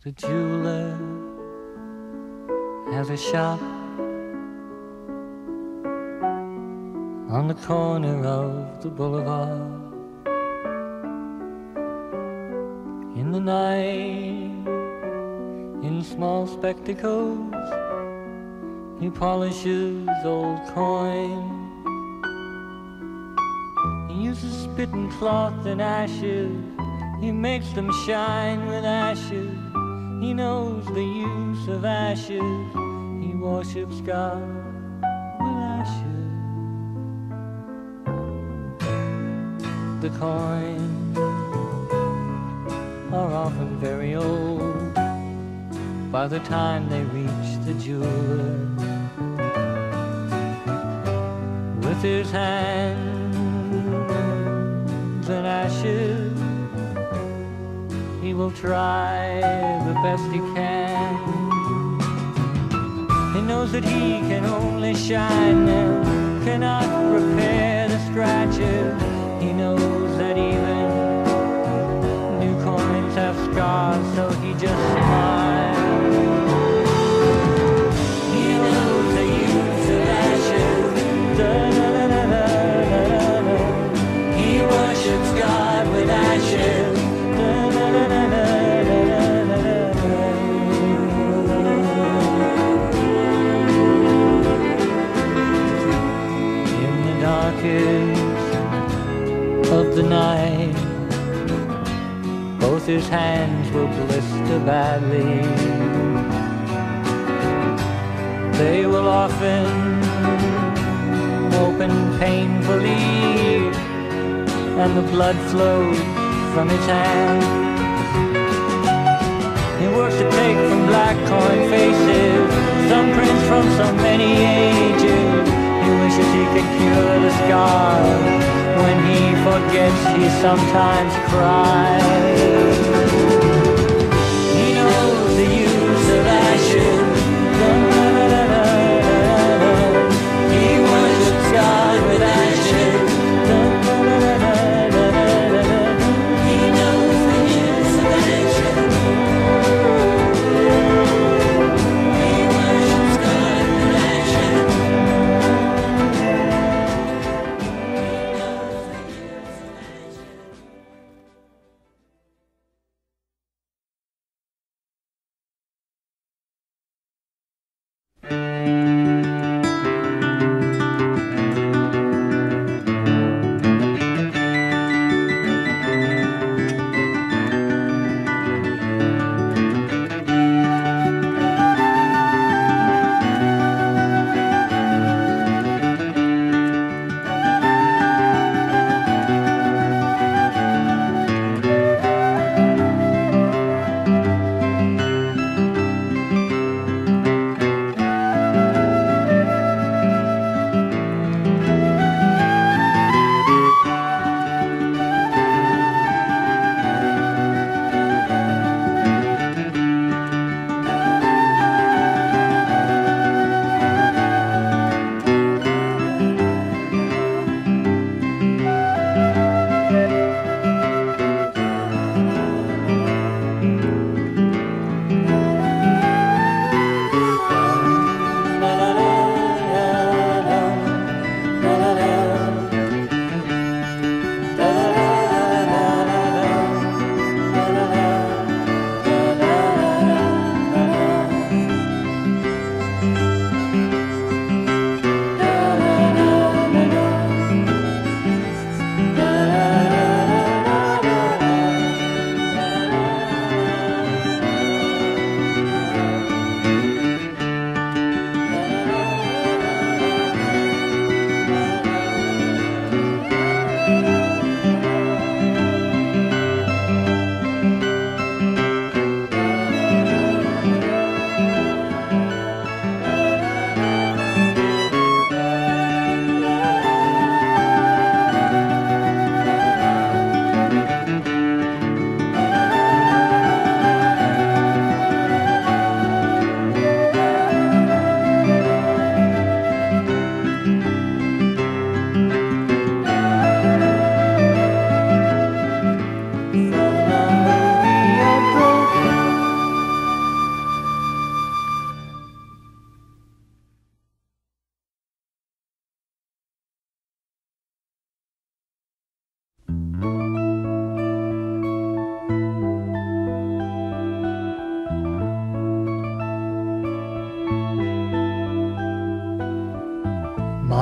The jeweler has a shop on the corner of the boulevard. In the night, in small spectacles, he polishes old coins. He uses spit and cloth and ashes. He makes them shine with ashes. He knows the use of ashes. He worships God with ashes. The coins are often very old by the time they reach the jeweler. With his hands in ashes, he will try the best he can. He knows that he can only shine them, cannot repair the scratches. He knows that even new coins have scars, so he just smiles. He knows the use of ashes. Da-da-da-da-da-da-da. He worships God with ashes. In the darkest of the night, both his hands will blister badly. They will often open painfully, and the blood flows from his hand. He works to take from black coin faces thumbprints from so many ages. He wishes he could cure the scars. When he forgets, he sometimes cries. He knows the use of ashes. He worships God with ashes. He knows the use of ashes. He worships God with ashes. He knows the use of ashes.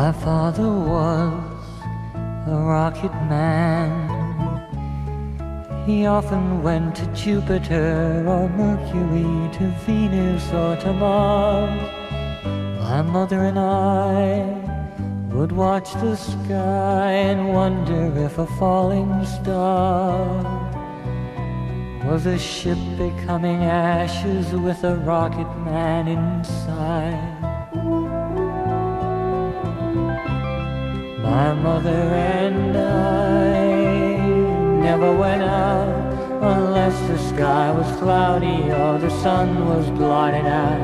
My father was a rocket man. He often went to Jupiter or Mercury, to Venus or to Mars. My mother and I would watch the sky and wonder if a falling star was a ship becoming ashes with a rocket man inside. My mother and I never went out unless the sky was cloudy or the sun was blotted out,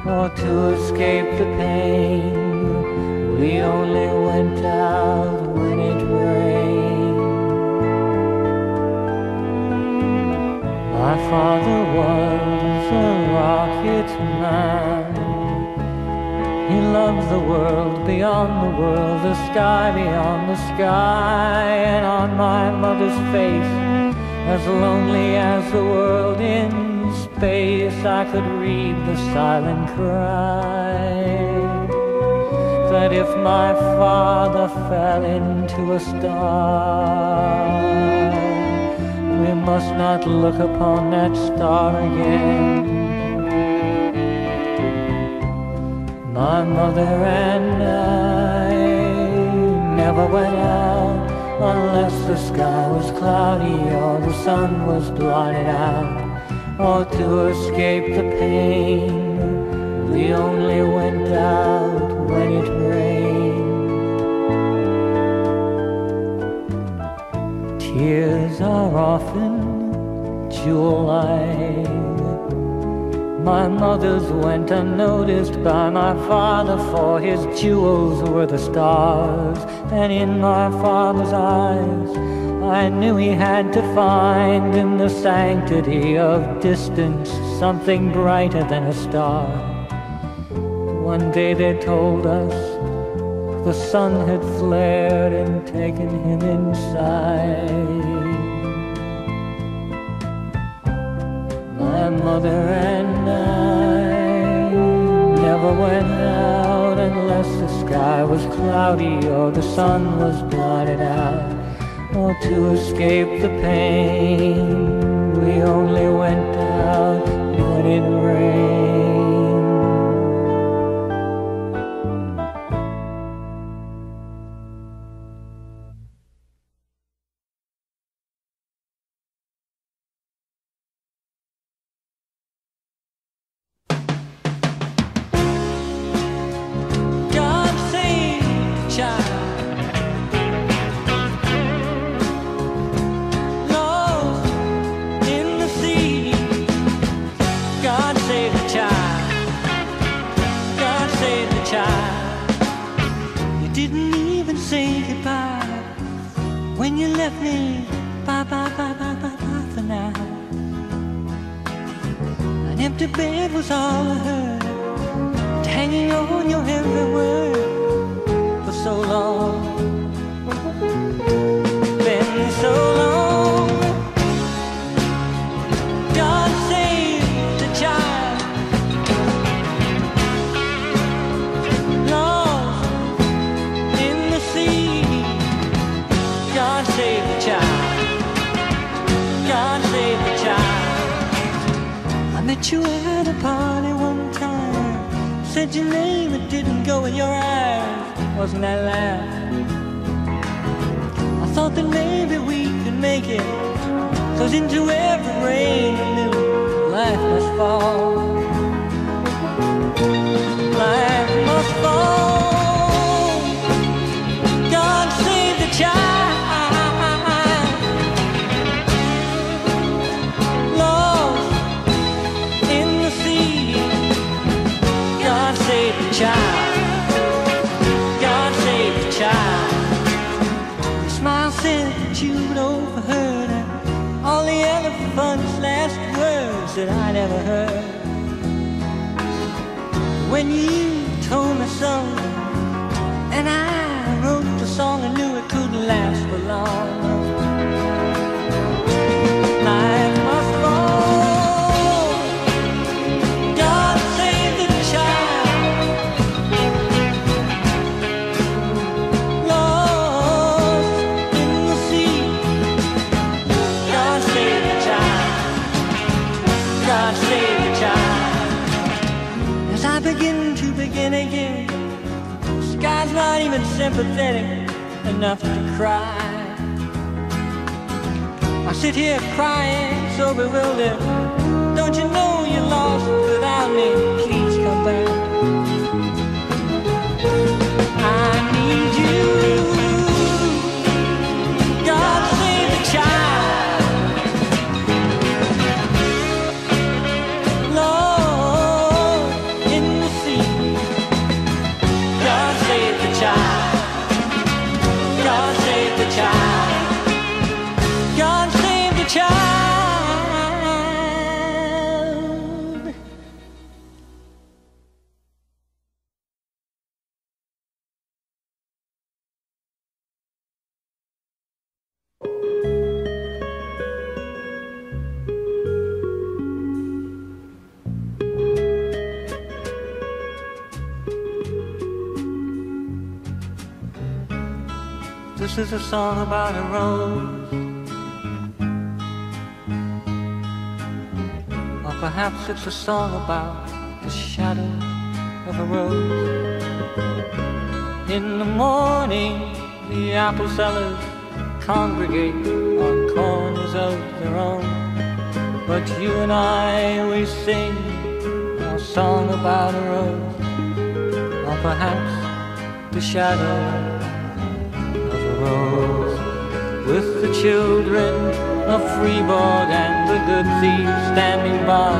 or to escape the pain we only went out when it rained. My father was a rocket man. He loved the world beyond the world, the sky beyond the sky. And on my mother's face, as lonely as the world in space, I could read the silent cry that if my father fell into a star, we must not look upon that star again. My mother and I never went out unless the sky was cloudy or the sun was blotted out, or to escape the pain we only went out when it rained. Tears are often jewel-like. My mother's went unnoticed by my father, for his jewels were the stars. And in my father's eyes I knew he had to find in the sanctity of distance something brighter than a star. One day they told us the sun had flared and taken him inside. My mother and I never went out unless the sky was cloudy or the sun was blotted out, or to escape the pain we only went out when it rained. You at a party one time, said your name, it didn't go in your eyes. Wasn't that laugh? I thought that maybe we could make it, 'cause into every rain a little life must fall. Life must fall. God save the child. God save the child. Your smile said that you'd overheard all the elephant's last words that I'd ever heard. When you told me so, and I wrote the song, I knew it couldn't last for long. Life must fall. God save the child. God save the child. As I begin to begin again, the sky's not even sympathetic enough to cry. I sit here crying, so bewildered. Don't you know you're lost without me? Please come back. I need you. God save the child. Lord, in the sea. God save the child. God save the child. God save the child. This is a song about a rose, or perhaps it's a song about the shadow of a rose. In the morning, the apple sellers congregate on corners of their own, but you and I, we sing our song about a rose, or perhaps the shadow rose. With the children of Freeburg and the good thieves standing by,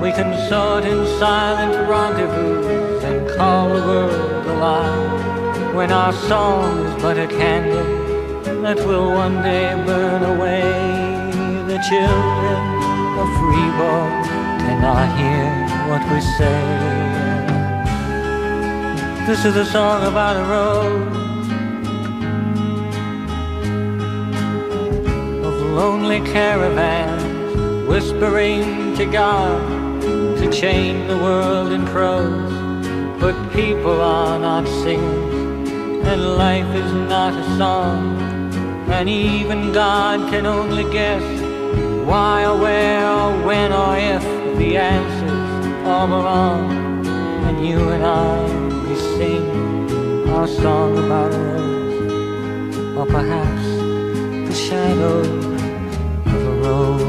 we can sort in silent rendezvous and call the world alive, when our song is but a candle that will one day burn away. The children of Freeburg cannot hear what we say. This is a song about a rose, lonely caravans whispering to God to change the world in prose. But people are not singers, and life is not a song, and even God can only guess why or where or when or if the answers all belong. And you and I, we sing our song about a rose, or perhaps the shadow of a rose.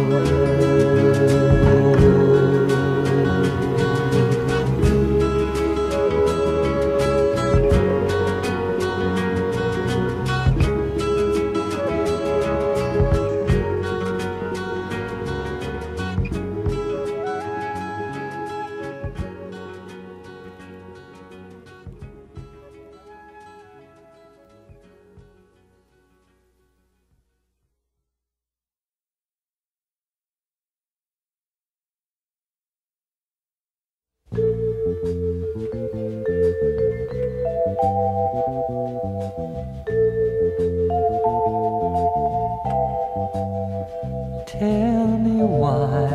Tell me why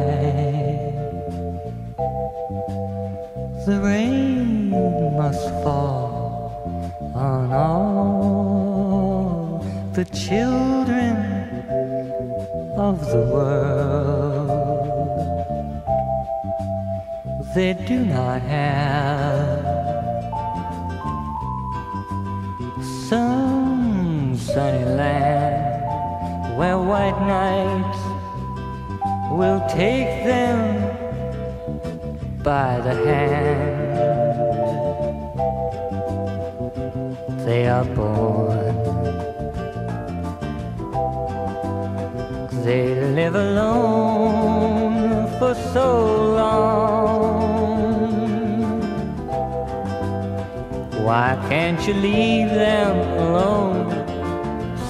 the rain must fall on all the children of the world. They do not have some sunny land where white nights will take them by the hand. They are born, they live alone for so long. Why can't you leave them alone?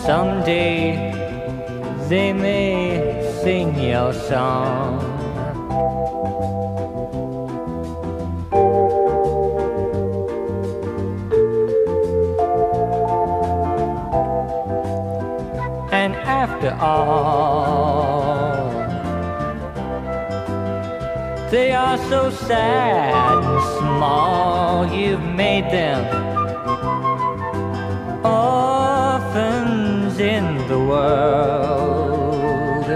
Someday they may sing your song. And after all, they are so sad and small. You've made them orphans in the world.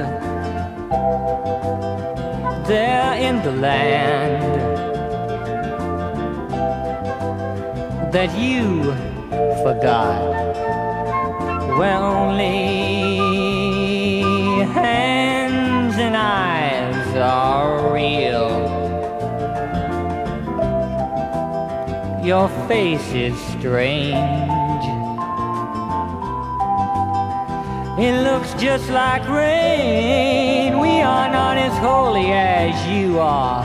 there in the land that you forgot, where only hands and eyes are real. Your face is strange, it looks just like rain. We are not as holy as you are,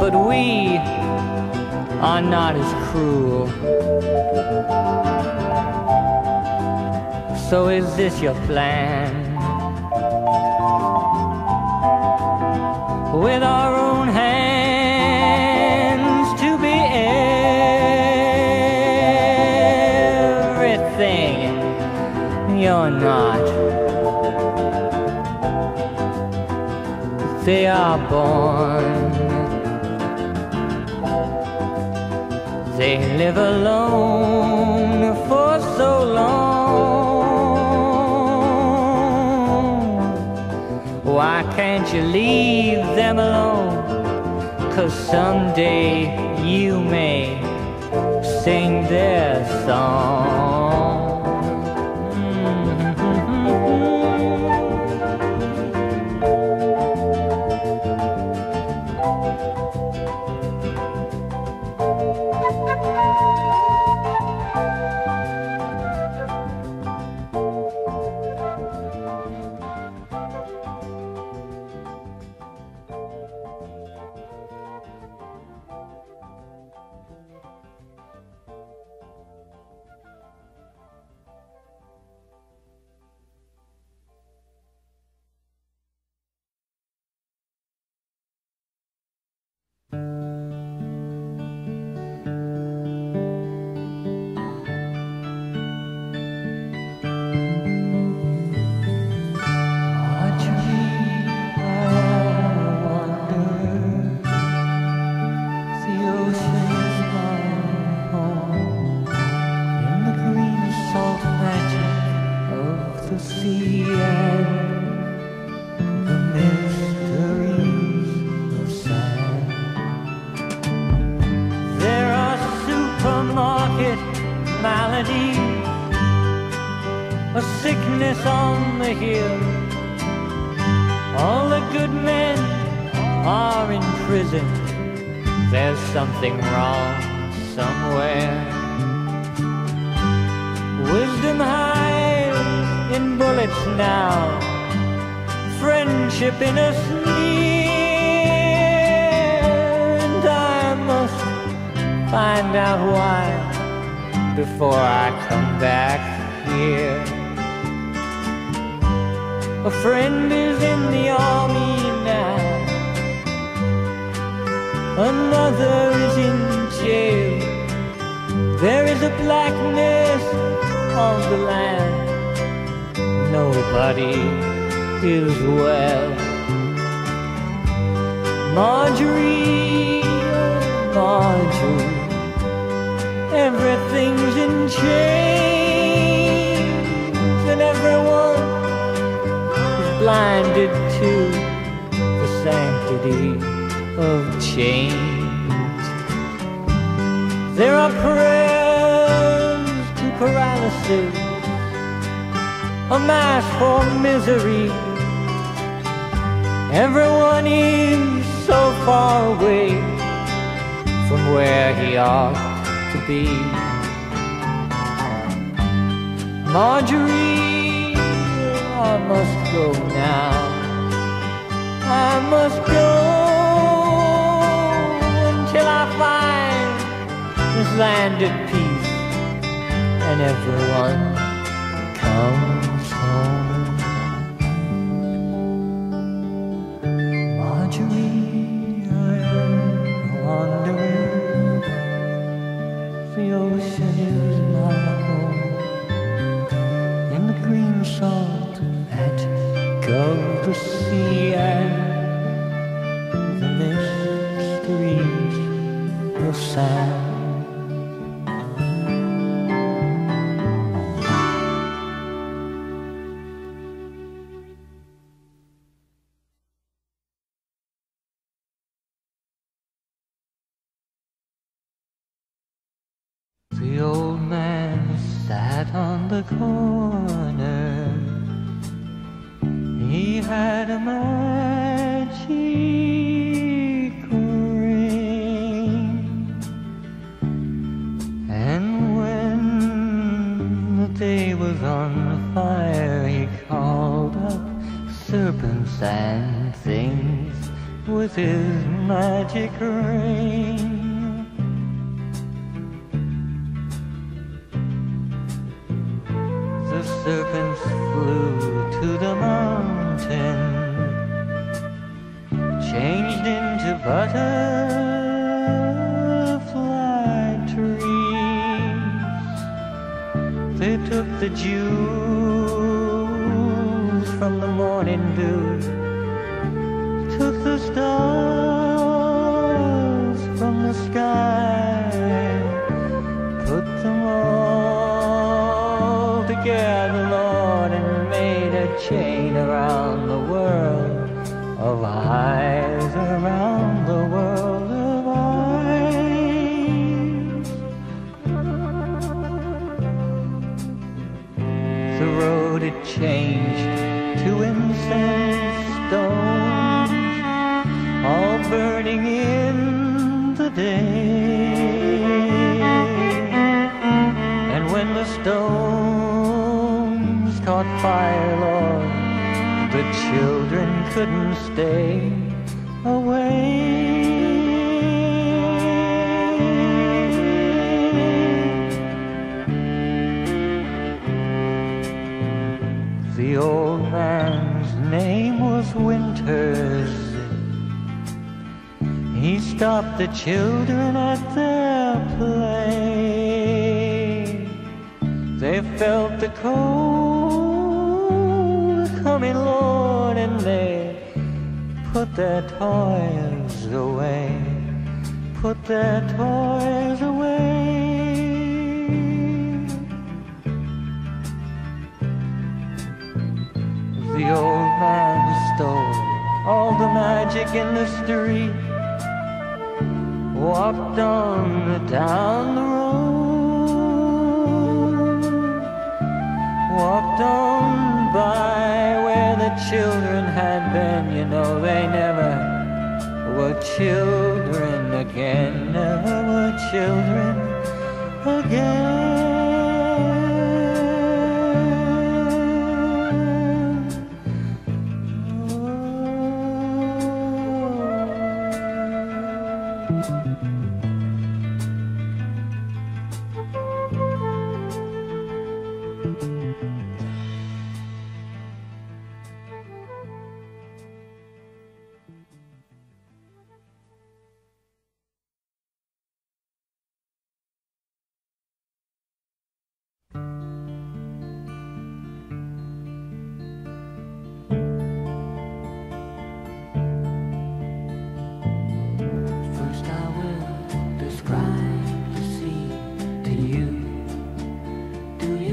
but we are not as cruel. So is this your plan? With our own hands to be everything you're not. They are born, they live alone for so long. Why can't you leave them alone? 'Cause someday you may sing their song. Malady, a sickness on the hill. All the good men are in prison. There's something wrong somewhere. Wisdom hides in bullets now, friendship in a sneer. And I must find out why before I come back here. A friend is in the army now, another is in jail. There is a blackness on the land, nobody is well. Margery, oh Margery, everything's in chains, and everyone is blinded to the sanctity of change. There are prayers to paralysis, a mass for misery. Everyone is so far away from where he ought to be. Margery, I must go now. I must go until I find this land at peace and everyone comes home. Margery, I am wandering. The ocean is my home, in the green salt that covers the sea and the mysteries of sound. The old man sat on the corner. He had a magic ring, and when the day was on fire, he called up serpents and things with his magic ring. The serpents flew to the mountain, changed into butterfly trees. They took the jewels from the morning dew, took the stars from the sky, put them all together, Lord, and made a chain around the world of eyes, around the world of eyes. The road had changed to incense stones, all burning in the day. And when the stones caught fire, Lord, the children couldn't stay away. The old man's name was Winters. He stopped the children at their play. They felt the cold coming, Lord, and they put their toys away, put their toys away. The old man stole all the magic in the street, walked on down the road, walked on by where the children had been. You know, they never were children again, never were children again.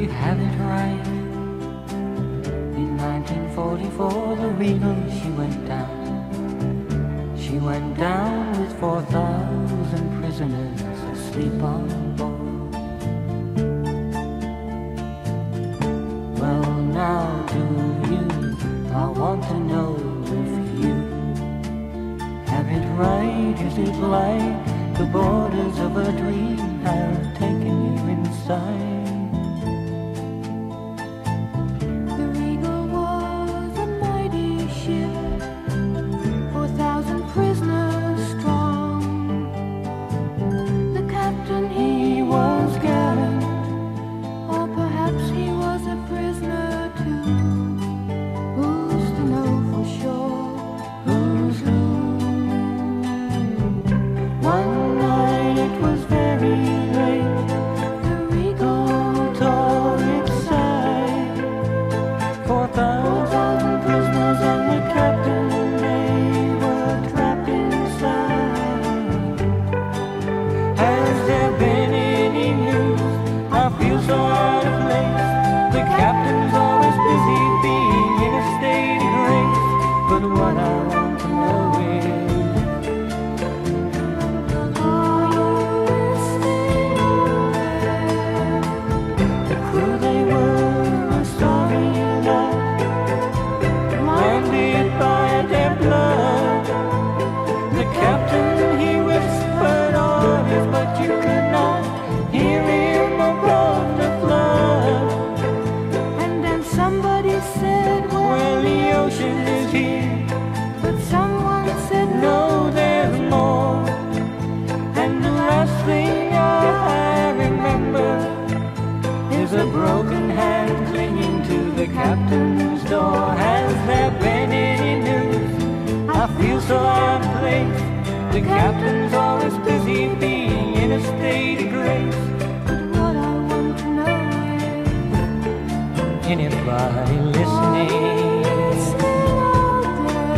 Have it right. In 1944, the Riegal, she went down. She went down with 4,000 prisoners asleep on board. Well, now do you, I want to know if you have it right. Is it like the borders of a dream have taken you inside? face. The captain's always busy being in a state of grace. But what I want to know is, Anybody listening?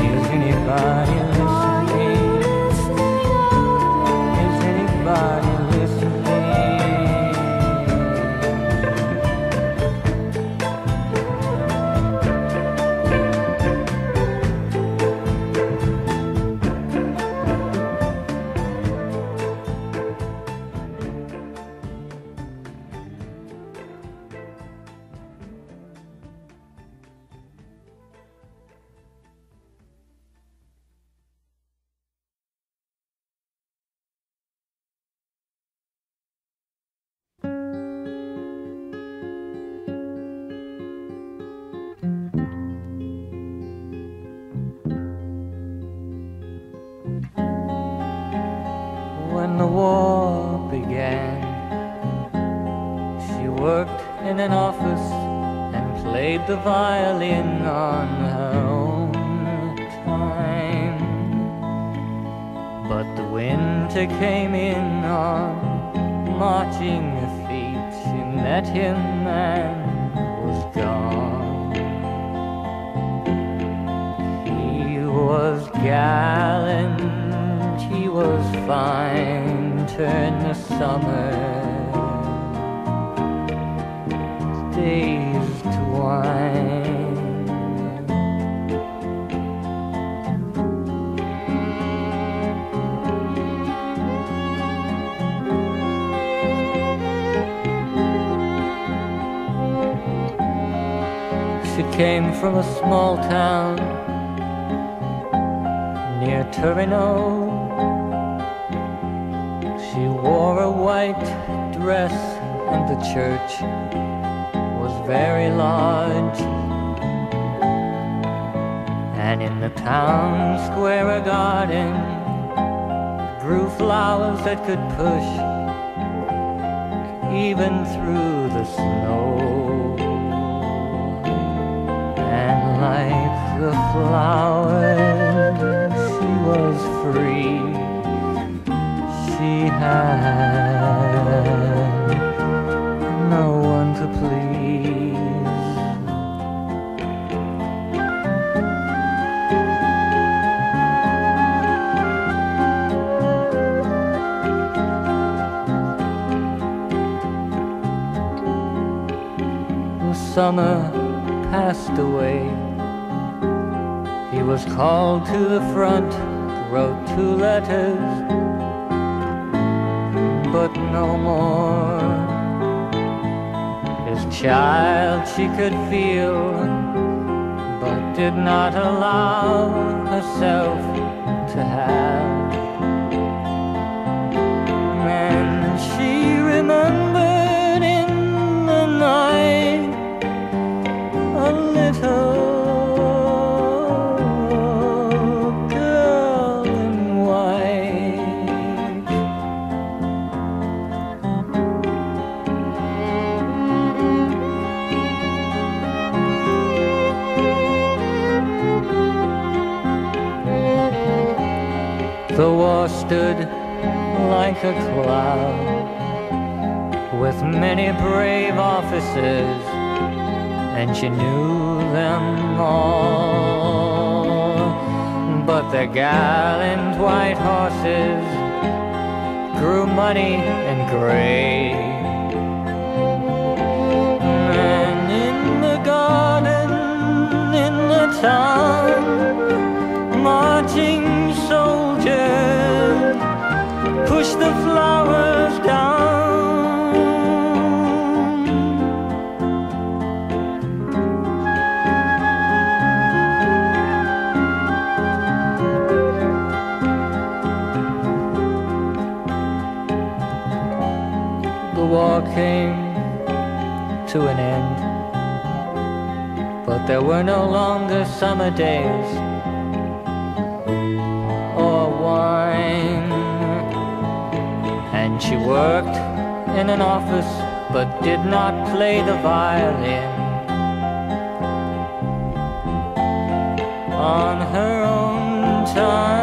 Is anybody listening? Is anybody listening? When the war began, she worked in an office and played the violin on her own time. But the winter came in on marching feet. She met him and was gone. He was gallant, he was fine, turned the summer days to wine. She came from a small town near Torino. She wore a white dress and the church was very large. And in the town square a garden grew flowers that could push even through the snow. And like the flowers, she was free. She had no one to please. The summer passed away. He was called to the front, wrote 2 letters, but no more. His child she could feel, but did not allow herself to have. And she remembered in the night a little The war stood like a cloud, with many brave officers, and she knew them all. But their gallant white horses grew muddy and gray. And in the garden, in the town, marching soldiers push the flowers down. The war came to an end, but there were no longer summer days or wine. And she worked in an office but did not play the violin. On her own time